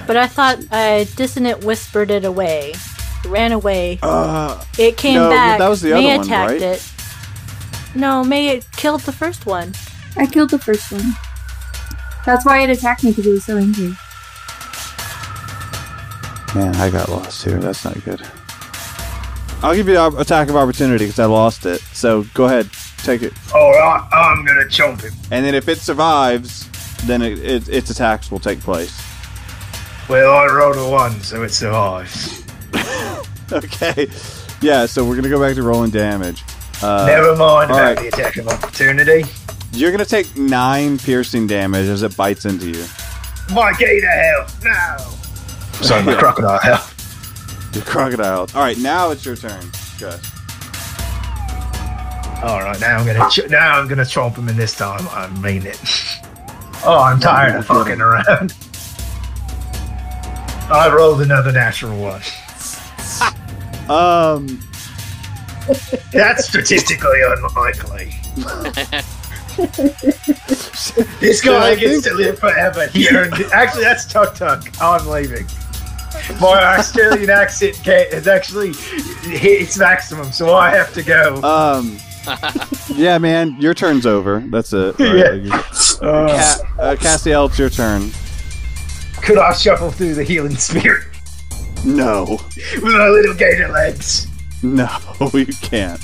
But I thought I dissonant whispered it away. It ran away. It came no, back. that was the May other one, attacked right? it. No, May it killed the first one. I killed the first one. That's why it attacked me, because it was so angry. Man, I got lost here. That's not good. I'll give you the attack of opportunity because I lost it. So go ahead, take it. All right. I'm gonna chomp him. And then if it survives, then its attacks will take place. Well, I rolled a 1, so it survives. Okay. Yeah, so we're going to go back to rolling damage. Never mind about right. the attack of opportunity. You're going to take 9 piercing damage as it bites into you. My gator health. No. Sorry, my crocodile health. Your crocodile. All right, now it's your turn. Gus. All right, now I'm gonna chomp him, and this time I mean it. Oh, I'm tired of fucking around. I rolled another natural 1. That's statistically unlikely. This guy gets to live forever. He earned it. Actually, that's Tuk Tuk. I'm leaving. My Australian accent is actually hit its maximum, so I have to go. Yeah, man, your turn's over. That's it. Right? Yeah. Cassiel, it's your turn. Could I shuffle through the healing spirit No. with my little gator legs? No, you can't.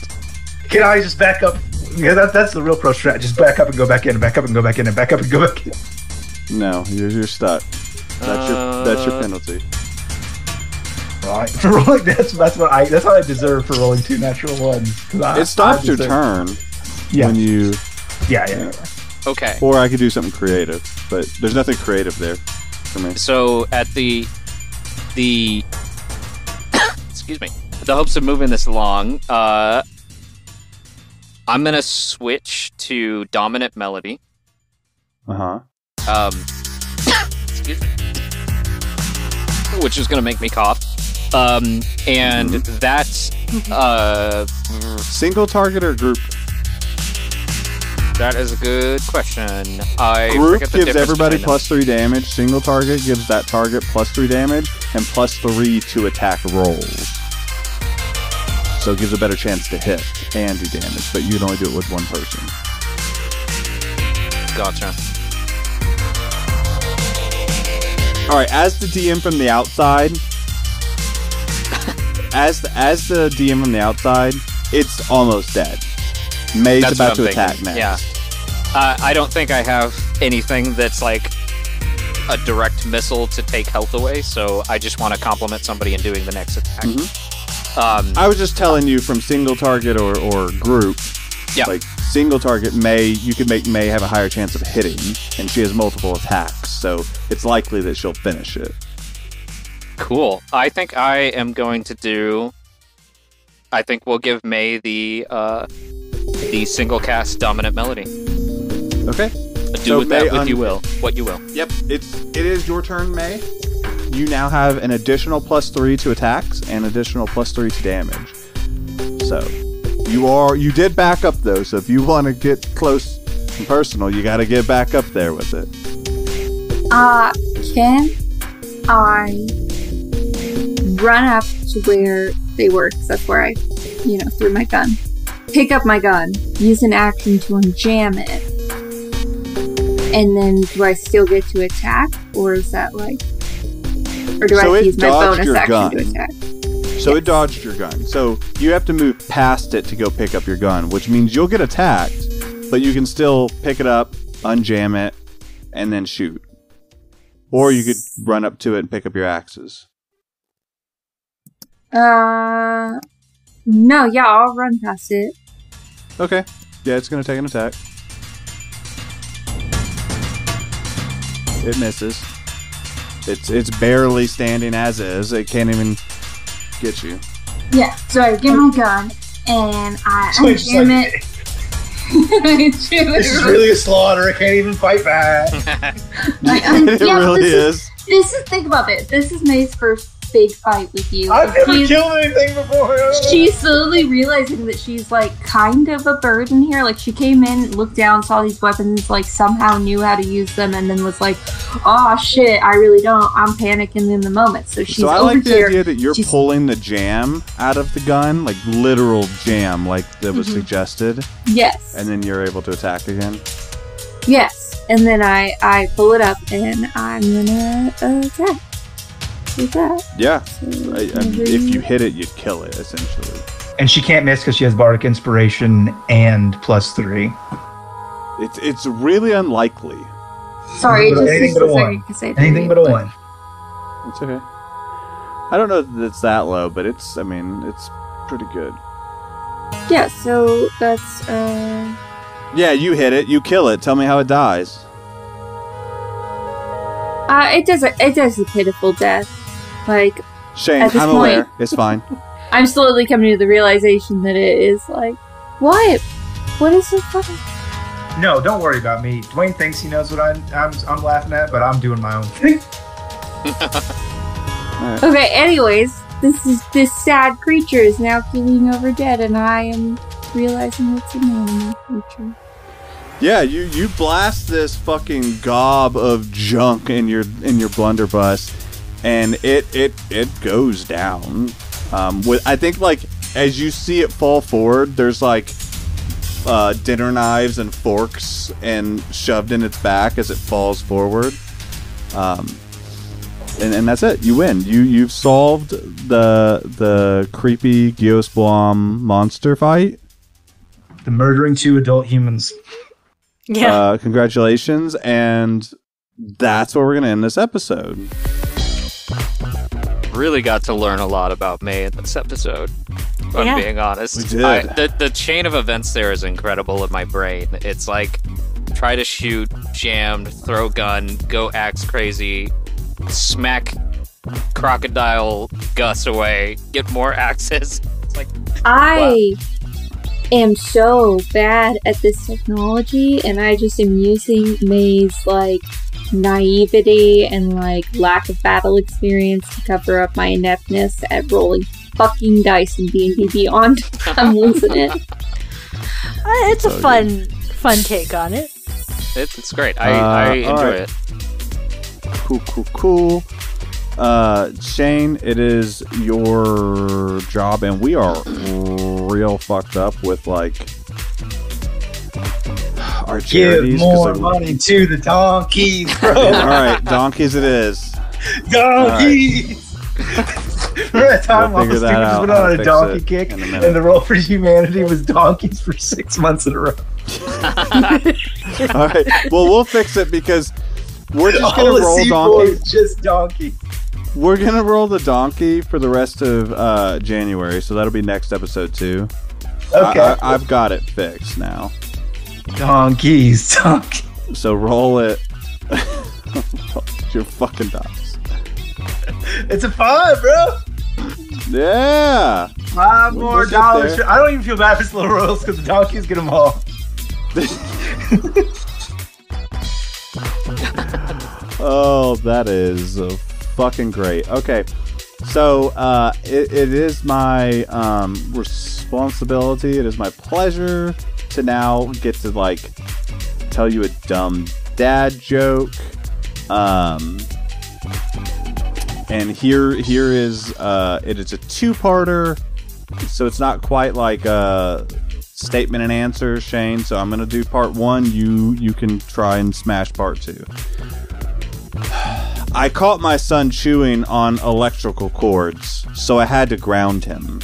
Can I just back up? Yeah, that's the real pro strat. Just back up and go back in, and back up and go back in, and back up and go back in. No, you're stuck. That's your penalty. Right. For rolling, that's what I deserve for rolling 2 natural 1s. It stops your turn when you. Yeah. Okay. Or I could do something creative, but there's nothing creative there for me. So at the excuse me, the hopes of moving this along, I'm gonna switch to dominant melody. Excuse me. Which is gonna make me cough. And that's single target or group? That is a good question. Group gives everybody +3 damage. Single target gives that target +3 damage and +3 to attack rolls. So it gives a better chance to hit and do damage, but you can only do it with one person. Gotcha. Alright, as the DM from the outside, as the DM from the outside, it's almost dead. May's about to attack next. Yeah. I don't think I have anything that's like a direct missile to take health away, so I just want to compliment somebody in doing the next attack. I was just telling you from single target or group. Yeah. Like single target, you could make May have a higher chance of hitting, and she has multiple attacks, so it's likely that she'll finish it. Cool. I think I am going to do. I think we'll give May the single cast dominant melody. Okay. Do with that what you will. Yep. It is your turn, May. You now have an additional +3 to attacks and additional +3 to damage. So you did back up though. So if you want to get close and personal, you got to get back up there with it. Can I run up to where they were? Because that's where I, threw my gun. Pick up my gun, use an action to unjam it, and then do I still get to attack, or is that like, or do I have to use my bonus action to attack? So it dodged your gun. So you have to move past it to go pick up your gun, which means you'll get attacked, but you can still pick it up, unjam it, and then shoot. Or you could run up to it and pick up your axes. No, yeah, I'll run past it. Okay. Yeah, it's going to take an attack. It misses. It's barely standing as is. It can't even get you. Yeah, so I get my gun, and I unjam it. This is really a slaughter. I can't even fight back. It really is. Think about it. This is May's first big fight with you. I've never killed anything before. She's slowly realizing that she's like kind of a burden here. Like she came in, looked down, saw these weapons, like somehow knew how to use them, and then was like, "Oh shit, I really don't." I'm panicking in the moment. So she's. So I over like the here. idea that you're pulling the jam out of the gun, like literal jam, like that was suggested. Yes. And then you're able to attack again. Yes, and then I pull it up, and I'm gonna attack. With that. Yeah. So, if you hit it, you kill it, essentially. And she can't miss because she has Bardic Inspiration and +3. It's really unlikely. Sorry, it just anything but a 1. Anything but a 1. It's okay. I don't know that it's that low, but it's pretty good. Yeah, so that's Yeah, you hit it, you kill it. Tell me how it dies. It does a pitiful death. Like, Shane, at this I'm point, aware. It's fine. I'm slowly coming to the realization that it is like, what? What is so funny? No, don't worry about me. Dwayne thinks he knows what I'm laughing at, but I'm doing my own thing. Right. Okay, anyways, this sad creature is now keeling over dead, and I am realizing it's an animal creature. Yeah, you blast this fucking gob of junk in your blunderbuss, and it goes down. I think like as you see it fall forward, there's like dinner knives and forks and shoved in its back as it falls forward. And that's it. You win. You've solved the creepy Geosblom monster fight. The murdering 2 adult humans. Yeah. Congratulations, and that's where we're gonna end this episode. Really got to learn a lot about May in this episode. If I'm being honest. We did. The chain of events there is incredible in my brain. It's like try to shoot, jammed, throw gun, go axe crazy, smack Crocodile Gus away, get more axes. It's like I am so bad at this technology, and I just am using May's, like, naivety and, like, lack of battle experience to cover up my ineptness at rolling fucking dice in D&D Beyond. I'm losing it. It's a fun take on it. It's great. I enjoy it. Cool. Shane, it is your job, and we are real fucked up with, like, our charities. Give more money to the donkeys, bro. Alright, donkeys it is. Donkeys! Remember that time We'll Lawful figure that Stupid out, went how on to a fix donkey it kick, in a and minute. the Roll for Humanity was donkeys for 6 months in a row? Alright, well, we'll fix it because we're just All gonna the roll C4 donkeys. is just donkey. We're gonna roll the donkey for the rest of January, so that'll be next episode too. Okay. I've got it fixed now. Donkeys. So roll it. Your fucking dice. It's a 5, bro. Yeah. $5 more We'll get dollars. there. I don't even feel bad for Slow Royals because the donkeys get them all. Oh, that is fucking great. Okay, so it is my responsibility. It is my pleasure to now get to, like, tell you a dumb dad joke. And here is it is a two-parter, so it's not quite like a statement and answer, Shane. So I'm gonna do part one. You can try and smash part two. I caught my son chewing on electrical cords, so I had to ground him.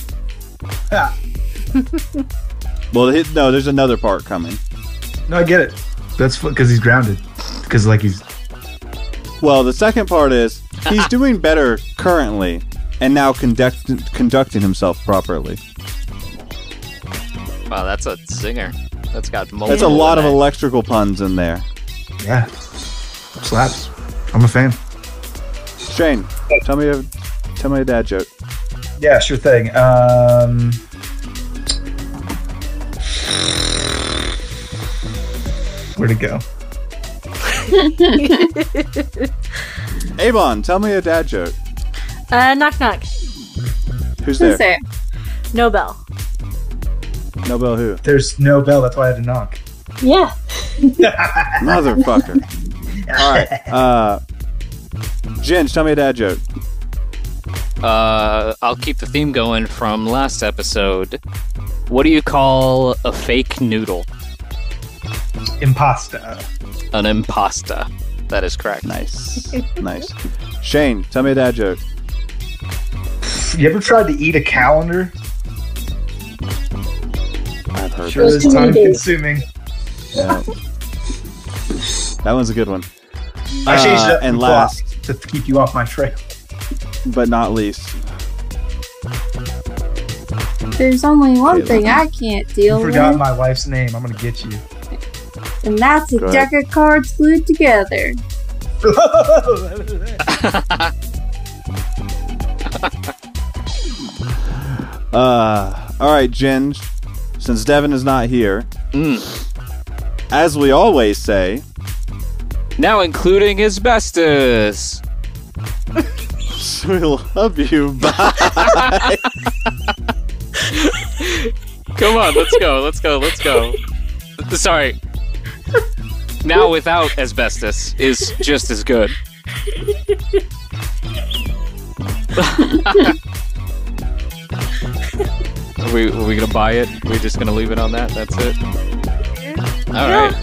Well, no, there's another part coming. No, I get it. That's because he's grounded. Because, like, he's... Well, the second part is he's doing better currently, and now conducting himself properly. Wow, that's a zinger. That's got multiple. That's a lot of in it. electrical puns in there. Yeah. Slaps. I'm a fan. Shane, tell me a dad joke. Yeah, sure thing. Where'd it go? Avon, tell me a dad joke. Knock knock. Who's there? Nobel. Nobel who? There's no bell, that's why I had to knock. Yeah. Motherfucker. Alright. Ginge, tell me a dad joke. I'll keep the theme going from last episode. What do you call a fake noodle? Impasta. An impasta. That is correct. Nice. Nice. Shane, tell me a dad joke. You ever tried to eat a calendar? I've heard Sure Those is too many time days. consuming. Yeah. That one's a good one. I changed it up and from last, clock to keep you off my trail. but not least, There's only one Caleb. thing I can't You deal forgot with, my wife's name. I'm gonna get you. and that's a Go deck of cards glued together. all right, Ginge, since Devin is not here, as we always say, Now including asbestos. we love you. Bye. Come on, let's go. Sorry. Now without asbestos is just as good. Are we gonna buy it? We're just gonna leave it on that? That's it? Alright.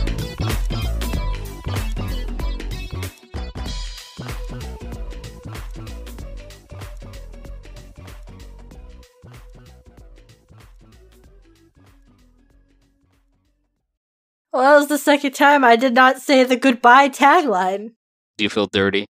Well, that was the second time I did not say the goodbye tagline. Do you feel dirty?